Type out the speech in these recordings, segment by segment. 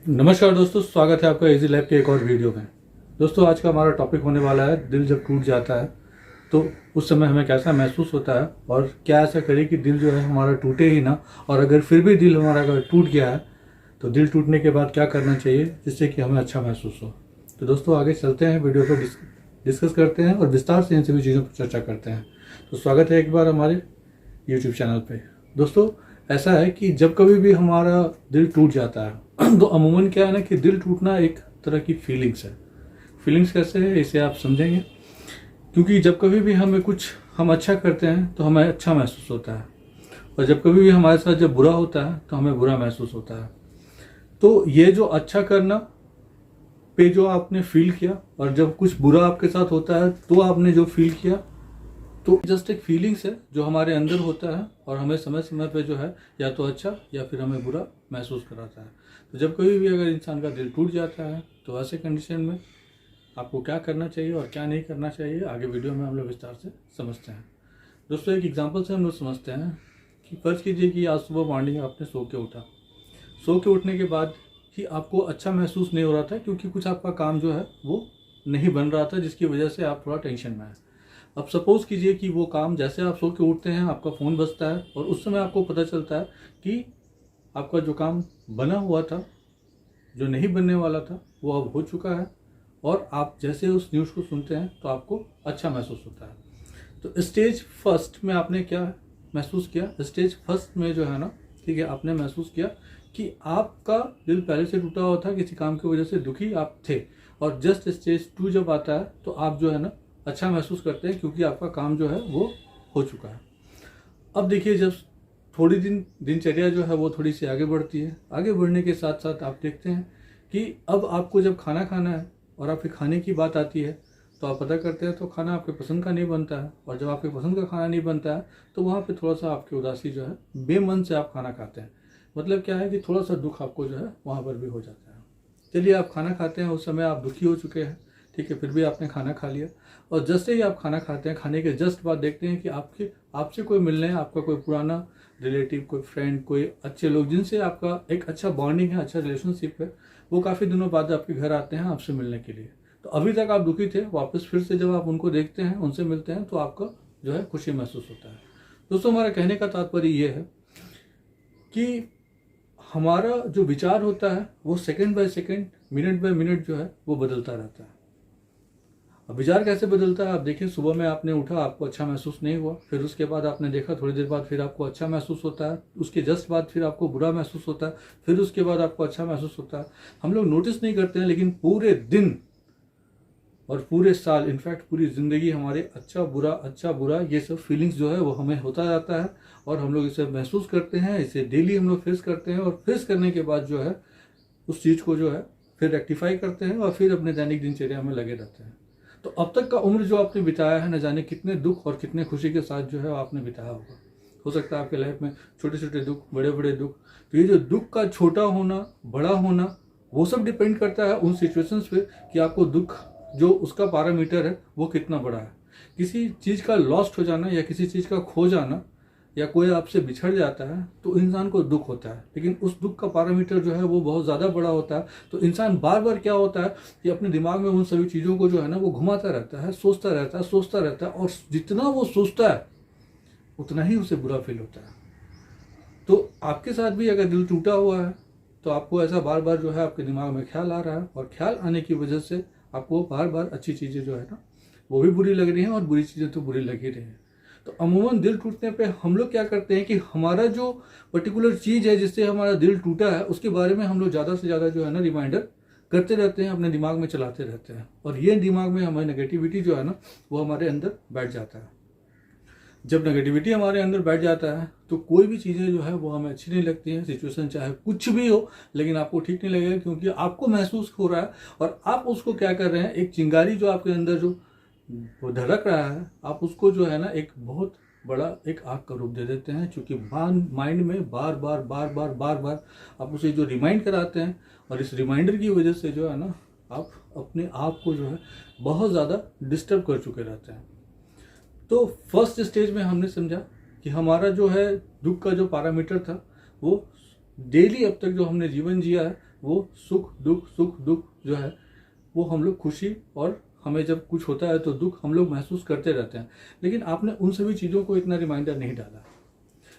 नमस्कार दोस्तों, स्वागत है आपका इजी लाइफ के एक और वीडियो में। दोस्तों, आज का हमारा टॉपिक होने वाला है दिल जब टूट जाता है तो उस समय हमें कैसा महसूस होता है और क्या ऐसा करें कि दिल जो है हमारा टूटे ही ना। और अगर फिर भी दिल हमारा अगर टूट गया है तो दिल टूटने के बाद क्या करना चाहिए जिससे कि हमें अच्छा महसूस हो। तो दोस्तों, आगे चलते हैं, वीडियो को डिस्कस करते हैं और विस्तार से इन सभी चीज़ों पर चर्चा करते हैं। तो स्वागत है एक बार हमारे यूट्यूब चैनल पे। दोस्तों, ऐसा है कि जब कभी भी हमारा दिल टूट जाता है तो अमूमन क्या है ना कि दिल टूटना एक तरह की फीलिंग्स है। फीलिंग्स कैसे है इसे आप समझेंगे, क्योंकि जब कभी भी हम अच्छा करते हैं तो हमें अच्छा महसूस होता है, और जब कभी भी हमारे साथ जब बुरा होता है तो हमें बुरा महसूस होता है। तो ये जो अच्छा करना पे जो आपने फील किया और जब कुछ बुरा आपके साथ होता है तो आपने जो फील किया, तो जस्ट एक फीलिंग्स है जो हमारे अंदर होता है और हमें समय समय पे जो है या तो अच्छा या फिर हमें बुरा महसूस कराता है। तो जब कभी भी अगर इंसान का दिल टूट जाता है तो ऐसे कंडीशन में आपको क्या करना चाहिए और क्या नहीं करना चाहिए, आगे वीडियो में हम लोग विस्तार से समझते हैं। दोस्तों, एक एग्जाम्पल से हम लोग समझते हैं कि फर्ज कीजिए कि आज सुबह मॉर्निंग आपने सो के उठा। सो के उठने के बाद ही आपको अच्छा महसूस नहीं हो रहा था, क्योंकि कुछ आपका काम जो है वो नहीं बन रहा था, जिसकी वजह से आप थोड़ा टेंशन में आए। अब सपोज कीजिए कि वो काम, जैसे आप सो के उठते हैं आपका फ़ोन बजता है और उस समय आपको पता चलता है कि आपका जो काम बना हुआ था, जो नहीं बनने वाला था, वो अब हो चुका है। और आप जैसे उस न्यूज़ को सुनते हैं तो आपको अच्छा महसूस होता है। तो स्टेज फर्स्ट में आपने क्या महसूस किया? स्टेज फर्स्ट में जो है ना, ठीक है, आपने महसूस किया कि आपका दिल पहले से टूटा हुआ था, किसी काम की वजह से दुखी आप थे। और जस्ट स्टेज 2 जब आता है तो आप जो है ना अच्छा महसूस करते हैं, क्योंकि आपका काम जो है वो हो चुका है। अब देखिए, जब थोड़ी दिनचर्या जो है वो थोड़ी सी आगे बढ़ती है, आगे बढ़ने के साथ साथ आप देखते हैं कि अब आपको जब खाना खाना है और आपके खाने की बात आती है तो आप पता करते हैं तो खाना आपके पसंद का नहीं बनता है। और जब आपके पसंद का खाना नहीं बनता है तो वहाँ पे थोड़ा सा आपकी उदासी जो है, बेमन से आप खाना खाते हैं। मतलब क्या है कि थोड़ा सा दुख आपको जो है वहाँ पर भी हो जाता है। चलिए, आप खाना खाते हैं, उस समय आप दुखी हो चुके हैं, ठीक है, फिर भी आपने खाना खा लिया। और जैसे ही आप खाना खाते हैं, खाने के जस्ट बाद देखते हैं कि आपसे कोई मिलने, आपका कोई पुराना रिलेटिव, कोई फ्रेंड, कोई अच्छे लोग जिनसे आपका एक अच्छा बॉन्डिंग है, अच्छा रिलेशनशिप है, वो काफ़ी दिनों बाद आपके घर आते हैं आपसे मिलने के लिए। तो अभी तक आप दुखी थे, वापस फिर से जब आप उनको देखते हैं, उनसे मिलते हैं, तो आपका जो है खुशी महसूस होता है। दोस्तों, हमारा कहने का तात्पर्य ये है कि हमारा जो विचार होता है वो second by second, minute by minute जो है वो बदलता रहता है। अब विचार कैसे बदलता है? आप देखिए, सुबह में आपने उठा, आपको अच्छा महसूस नहीं हुआ, फिर उसके बाद आपने देखा, थोड़ी देर बाद फिर आपको अच्छा महसूस होता है, उसके जस्ट बाद फिर आपको बुरा महसूस होता है, फिर उसके बाद आपको अच्छा महसूस होता है। हम लोग नोटिस नहीं करते हैं, लेकिन पूरे दिन और पूरे साल, इनफैक्ट पूरी ज़िंदगी हमारे अच्छा बुरा ये सब फीलिंग्स जो है वो हमें होता जाता है। और हम लोग इसे महसूस करते हैं, इसे डेली हम लोग फेस करते हैं, और फेस करने के बाद जो है उस चीज़ को जो है फिर रेक्टिफाई करते हैं और फिर अपने दैनिक दिनचर्या में लगे रहते हैं। तो अब तक का उम्र जो आपने बिताया है, न जाने कितने दुख और कितने खुशी के साथ जो है आपने बिताया होगा। हो सकता है आपके लाइफ में छोटे छोटे दुख, बड़े बड़े दुख। तो ये जो दुख का छोटा होना, बड़ा होना, वो सब डिपेंड करता है उन सिचुएशंस पे कि आपको दुख जो उसका पैरामीटर है वो कितना बड़ा है। किसी चीज़ का लॉस्ट हो जाना या किसी चीज़ का खो जाना या कोई आपसे बिछड़ जाता है तो इंसान को दुख होता है, लेकिन उस दुख का पैरामीटर जो है वो बहुत ज़्यादा बड़ा होता है। तो इंसान बार बार क्या होता है कि अपने दिमाग में उन सभी चीज़ों को जो है ना वो घुमाता रहता है, सोचता रहता है, और जितना वो सोचता है उतना ही उसे बुरा फील होता है। तो आपके साथ भी अगर दिल टूटा हुआ है तो आपको ऐसा बार बार जो है आपके दिमाग में ख्याल आ रहा है, और ख्याल आने की वजह से आपको बार बार अच्छी चीज़ें जो है ना वो भी बुरी लग रही हैं और बुरी चीज़ें तो बुरी लग ही रही हैं। तो अमूमन दिल टूटने पे हम लोग क्या करते हैं कि हमारा जो पर्टिकुलर चीज़ है जिससे हमारा दिल टूटा है उसके बारे में हम लोग ज़्यादा से ज़्यादा जो है ना रिमाइंडर करते रहते हैं, अपने दिमाग में चलाते रहते हैं, और ये दिमाग में हमारी नेगेटिविटी जो है ना वो हमारे अंदर बैठ जाता है। जब नेगेटिविटी हमारे अंदर बैठ जाता है तो कोई भी चीज़ें जो है वो हमें अच्छी नहीं लगती हैं। सिचुएशन चाहे कुछ भी हो, लेकिन आपको ठीक नहीं लगेगा, क्योंकि आपको महसूस हो रहा है और आप उसको क्या कर रहे हैं, एक चिंगारी जो आपके अंदर जो वो धड़क रहा है, आप उसको जो है ना एक बहुत बड़ा एक आग का रूप दे देते हैं, क्योंकि माइंड में बार बार आप उसे जो रिमाइंड कराते हैं, और इस रिमाइंडर की वजह से जो है ना आप अपने आप को जो है बहुत ज़्यादा डिस्टर्ब कर चुके रहते हैं। तो फर्स्ट स्टेज में हमने समझा कि हमारा जो है दुख का जो पैरामीटर था वो डेली अब तक जो हमने जीवन जिया है वो सुख दुख जो है वो हम लोग खुशी, और हमें जब कुछ होता है तो दुख हम लोग महसूस करते रहते हैं। लेकिन आपने उन सभी चीज़ों को इतना रिमाइंडर नहीं डाला।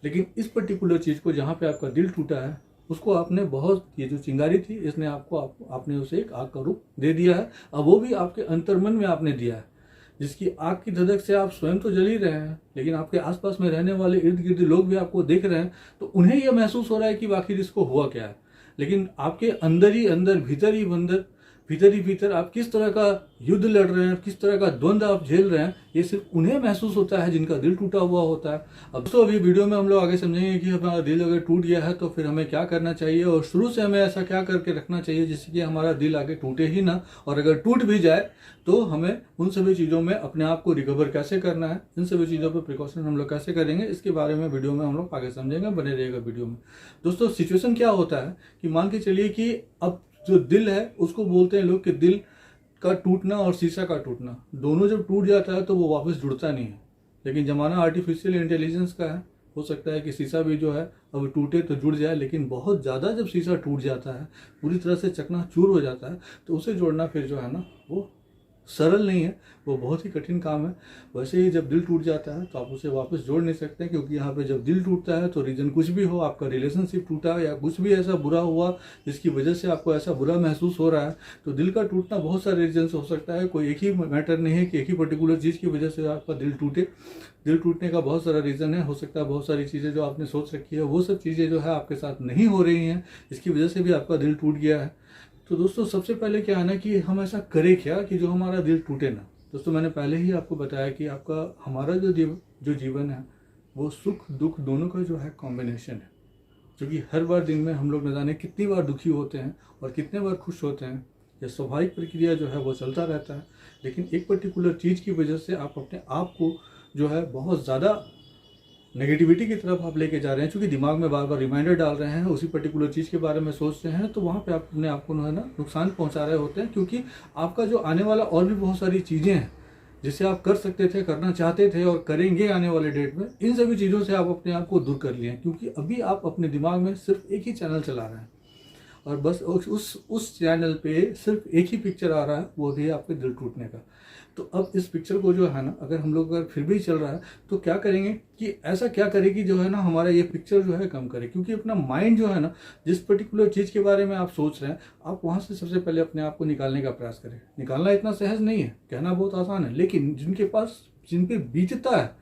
लेकिन इस पर्टिकुलर चीज़ को जहाँ पे आपका दिल टूटा है, उसको आपने बहुत, ये जो चिंगारी थी इसने आपने उसे एक आग का रूप दे दिया है। अब वो भी आपके अंतर्मन में आपने दिया है, जिसकी आग की धधक से आप स्वयं तो जल ही रहे हैं, लेकिन आपके आसपास में रहने वाले इर्द गिर्द लोग भी आपको देख रहे हैं, तो उन्हें यह महसूस हो रहा है कि आखिर इसको हुआ क्या है। लेकिन आपके अंदर ही अंदर, भीतर ही भीतर आप किस तरह का युद्ध लड़ रहे हैं, किस तरह का द्वंद्व आप झेल रहे हैं, ये सिर्फ उन्हें महसूस होता है जिनका दिल टूटा हुआ होता है। अब तो अभी वीडियो में हम लोग आगे समझेंगे कि हमारा दिल अगर टूट गया है तो फिर हमें क्या करना चाहिए, और शुरू से हमें ऐसा क्या करके रखना चाहिए जिससे कि हमारा दिल आगे टूटे ही ना, और अगर टूट भी जाए तो हमें उन सभी चीज़ों में अपने आप को रिकवर कैसे करना है, इन सभी चीज़ों पर प्रिकॉशन हम लोग कैसे करेंगे, इसके बारे में वीडियो में हम लोग आगे समझेंगे। बने रहेगा वीडियो में। दोस्तों, सिचुएशन क्या होता है कि मान के चलिए कि अब जो दिल है उसको बोलते हैं लोग कि दिल का टूटना और शीशा का टूटना, दोनों जब टूट जाता है तो वो वापस जुड़ता नहीं है। लेकिन ज़माना आर्टिफिशियल इंटेलिजेंस का है, हो सकता है कि शीशा भी जो है अब टूटे तो जुड़ जाए, लेकिन बहुत ज़्यादा जब शीशा टूट जाता है, पूरी तरह से चकनाचूर हो जाता है, तो उसे जोड़ना फिर जो है ना वो सरल नहीं है, वो बहुत ही कठिन काम है। वैसे ही जब दिल टूट जाता है तो आप उसे वापस जोड़ नहीं सकते, क्योंकि यहाँ पे जब दिल टूटता है तो रीज़न कुछ भी हो, आपका रिलेशनशिप टूटा या कुछ भी ऐसा बुरा हुआ जिसकी वजह से आपको ऐसा बुरा महसूस हो रहा है, तो दिल का टूटना बहुत सारे रीजन से हो सकता है। कोई एक ही मैटर नहीं है कि एक ही पर्टिकुलर चीज़ की वजह से आपका दिल टूटे। दिल टूटने का बहुत सारा रीज़न है। हो सकता है बहुत सारी चीज़ें जो आपने सोच रखी है वो सब चीज़ें जो है आपके साथ नहीं हो रही हैं, इसकी वजह से भी आपका दिल टूट गया है। तो दोस्तों, सबसे पहले क्या है ना कि हम ऐसा करें क्या कि जो हमारा दिल टूटे ना। दोस्तों, मैंने पहले ही आपको बताया कि हमारा जो जीवन है वो सुख दुख दोनों का जो है कॉम्बिनेशन है, क्योंकि हर बार दिन में हम लोग न जाने कितनी बार दुखी होते हैं और कितने बार खुश होते हैं। यह स्वाभाविक प्रक्रिया जो है वो चलता रहता है। लेकिन एक पर्टिकुलर चीज़ की वजह से आप अपने आप को जो है बहुत ज़्यादा नेगेटिविटी की तरफ आप लेके जा रहे हैं, क्योंकि दिमाग में बार बार रिमाइंडर डाल रहे हैं, उसी पर्टिकुलर चीज़ के बारे में सोच रहे हैं, तो वहाँ पे आप अपने आप को है ना नुकसान पहुँचा रहे होते हैं। क्योंकि आपका जो आने वाला और भी बहुत सारी चीज़ें हैं जिसे आप कर सकते थे, करना चाहते थे और करेंगे आने वाले डेट में, इन सभी चीज़ों से आप अपने आप को दूर कर लिए हैं, क्योंकि अभी आप अपने दिमाग में सिर्फ एक ही चैनल चला रहे हैं और बस उस चैनल पे सिर्फ एक ही पिक्चर आ रहा है, वो भी है आपके दिल टूटने का। तो अब इस पिक्चर को जो है ना, अगर हम लोग अगर फिर भी चल रहा है तो क्या करेंगे कि ऐसा क्या करें कि जो है ना हमारा ये पिक्चर जो है कम करे। क्योंकि अपना माइंड जो है ना, जिस पर्टिकुलर चीज़ के बारे में आप सोच रहे हैं, आप वहाँ से सबसे पहले अपने आप को निकालने का प्रयास करें। निकालना इतना सहज नहीं है, कहना बहुत आसान है, लेकिन जिन पे बीतता है,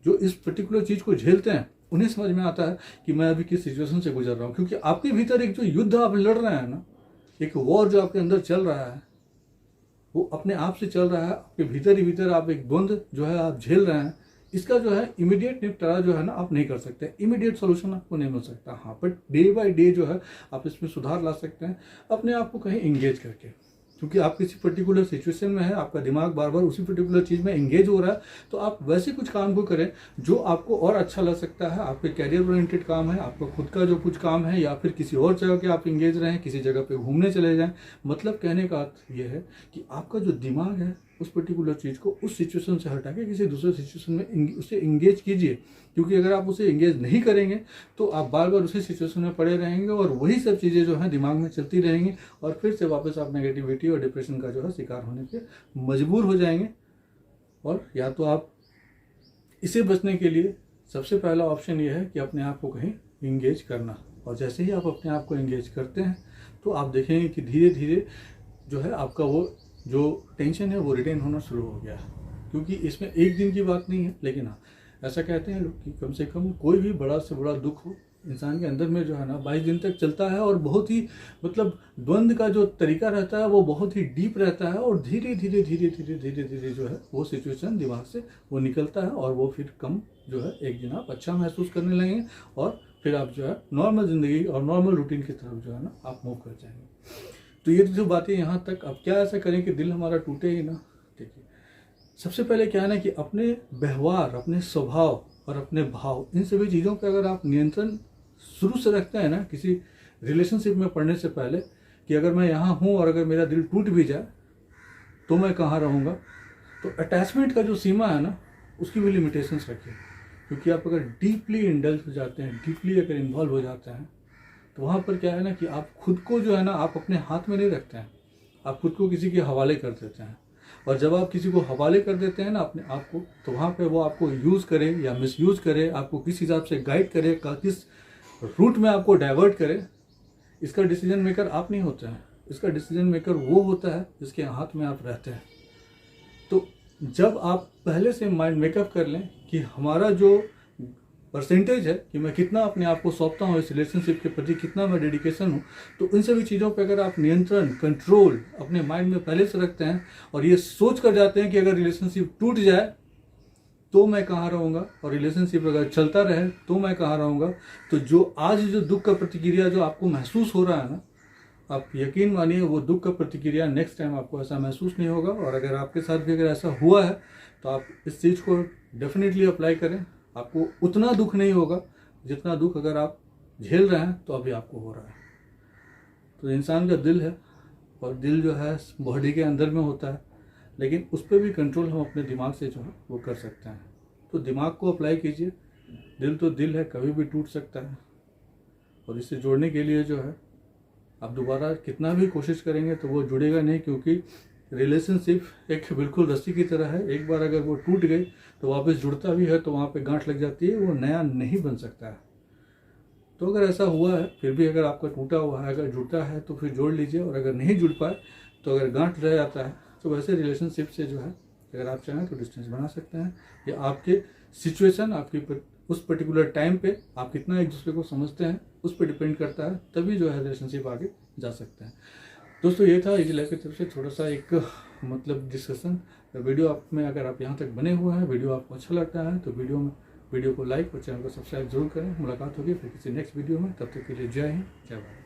जो इस पर्टिकुलर चीज़ को झेलते हैं, उन्हें समझ में आता है कि मैं अभी किस सिचुएशन से गुजर रहा हूँ। क्योंकि आपके भीतर एक जो युद्ध आप लड़ रहे हैं ना, एक वॉर जो आपके अंदर चल रहा है, वो अपने आप से चल रहा है। आपके भीतर ही भीतर आप एक द्वंद्व जो है आप झेल रहे हैं। इसका जो है इमीडिएट निपटारा जो है ना आप नहीं कर सकते, इमीडिएट सोल्यूशन आपको नहीं मिल सकता। हाँ, बट डे बाय डे जो है आप इसमें सुधार ला सकते हैं अपने आप को कहीं इंगेज करके। क्योंकि आप किसी पर्टिकुलर सिचुएशन में है, आपका दिमाग बार बार उसी पर्टिकुलर चीज़ में इंगेज हो रहा है, तो आप वैसे कुछ काम को करें जो आपको और अच्छा लग सकता है। आपके कैरियर ओरिएंटेड काम है, आपका खुद का जो कुछ काम है, या फिर किसी और जगह के आप इंगेज रहें, किसी जगह पे घूमने चले जाएं। मतलब कहने का अर्थ ये है कि आपका जो दिमाग है उस पर्टिकुलर चीज़ को उस सिचुएशन से हटा के किसी दूसरे सिचुएशन में उसे इंगेज कीजिए। क्योंकि अगर आप उसे इंगेज नहीं करेंगे तो आप बार बार उसी सिचुएशन में पड़े रहेंगे और वही सब चीज़ें जो हैं दिमाग में चलती रहेंगी, और फिर से वापस आप नेगेटिविटी और डिप्रेशन का जो है शिकार होने पे मजबूर हो जाएंगे। और या तो आप इसे बचने के लिए सबसे पहला ऑप्शन ये है कि अपने आप को कहीं इंगेज करना, और जैसे ही आप अपने आप को इंगेज करते हैं तो आप देखेंगे कि धीरे धीरे जो है आपका वो जो टेंशन है वो रिटेन होना शुरू हो गया है। क्योंकि इसमें एक दिन की बात नहीं है, लेकिन हाँ, ऐसा कहते हैं लोग कि कम से कम कोई भी बड़ा से बड़ा दुख हो इंसान के अंदर में जो है ना 22 दिन तक चलता है, और बहुत ही मतलब द्वंद्व का जो तरीका रहता है वो बहुत ही डीप रहता है, और धीरे धीरे धीरे धीरे धीरे धीरे जो है वो सिचुएशन दिमाग से वो निकलता है, और वो फिर कम जो है एक दिन आप अच्छा महसूस करने लगेंगे, और फिर आप जो है नॉर्मल ज़िंदगी और नॉर्मल रूटीन की तरफ जो है ना आप मूव कर जाएंगे। तो ये जो बातें यहाँ तक। अब क्या ऐसा करें कि दिल हमारा टूटे ही ना। देखिए, सबसे पहले क्या है ना कि अपने व्यवहार, अपने स्वभाव और अपने भाव, इन सभी चीज़ों पे अगर आप नियंत्रण शुरू से रखते हैं ना, किसी रिलेशनशिप में पढ़ने से पहले, कि अगर मैं यहाँ हूँ और अगर मेरा दिल टूट भी जाए तो मैं कहाँ रहूँगा, तो अटैचमेंट का जो सीमा है ना उसकी भी लिमिटेशंस रखिए। क्योंकि आप अगर डीपली इंडल्ज हो जाते हैं, डीपली अगर इन्वॉल्व हो जाते हैं, तो वहाँ पर क्या है ना कि आप खुद को जो है ना आप अपने हाथ में नहीं रखते हैं, आप खुद को किसी के हवाले कर देते हैं। और जब आप किसी को हवाले कर देते हैं ना अपने आप को, तो वहाँ पे वो आपको यूज़ करे या मिसयूज़ करे, आपको किस हिसाब से गाइड करे, किस रूट में आपको डाइवर्ट करे, इसका डिसीजन मेकर आप नहीं होते हैं। इसका डिसीजन मेकर वो होता है जिसके हाथ में आप रहते हैं। तो जब आप पहले से माइंड मेकअप कर लें कि हमारा जो परसेंटेज है कि मैं कितना अपने आप को सौंपता हूँ इस रिलेशनशिप के प्रति, कितना मैं डेडिकेशन हूँ, तो इन सभी चीज़ों पे अगर आप नियंत्रण, कंट्रोल अपने माइंड में पहले से रखते हैं और ये सोच कर जाते हैं कि अगर रिलेशनशिप टूट जाए तो मैं कहाँ रहूँगा, और रिलेशनशिप अगर चलता रहे तो मैं कहाँ रहूँगा, तो जो आज जो दुख का प्रतिक्रिया जो आपको महसूस हो रहा है ना, आप यकीन मानिए वो दुख का प्रतिक्रिया नेक्स्ट टाइम आपको ऐसा महसूस नहीं होगा। और अगर आपके साथ भी अगर ऐसा हुआ है तो आप इस चीज़ को डेफिनेटली अप्लाई करें, आपको उतना दुख नहीं होगा जितना दुख अगर आप झेल रहे हैं तो अभी आपको हो रहा है। तो इंसान का दिल है, और दिल जो है बॉडी के अंदर में होता है, लेकिन उस पर भी कंट्रोल हम अपने दिमाग से जो है वो कर सकते हैं। तो दिमाग को अप्लाई कीजिए। दिल तो दिल है, कभी भी टूट सकता है, और इसे जोड़ने के लिए जो है आप दोबारा कितना भी कोशिश करेंगे तो वो जुड़ेगा नहीं, क्योंकि रिलेशनशिप एक बिल्कुल रस्सी की तरह है। एक बार अगर वो टूट गई तो वापस जुड़ता भी है तो वहाँ पे गांठ लग जाती है, वो नया नहीं बन सकता है। तो अगर ऐसा हुआ है, फिर भी अगर आपका टूटा हुआ है, अगर जुड़ता है तो फिर जोड़ लीजिए, और अगर नहीं जुड़ पाए तो अगर गांठ रह जाता है तो वैसे रिलेशनशिप से जो है अगर आप चाहें तो डिस्टेंस बना सकते हैं। या आपके सिचुएशन, आपकी उस पर्टिकुलर टाइम पे आप कितना एक दूसरे को समझते हैं उस पर डिपेंड करता है, तभी जो है रिलेशनशिप आगे जा सकते हैं। दोस्तों ये था इजी लाइफ की तरफ से थोड़ा सा एक मतलब डिस्कशन। वीडियो आप में अगर आप यहाँ तक बने हुए हैं, वीडियो आपको अच्छा लगता है तो वीडियो को लाइक और चैनल को सब्सक्राइब जरूर करें। मुलाकात होगी फिर किसी नेक्स्ट वीडियो में, तब तक के लिए जय हिंद, जय भारत।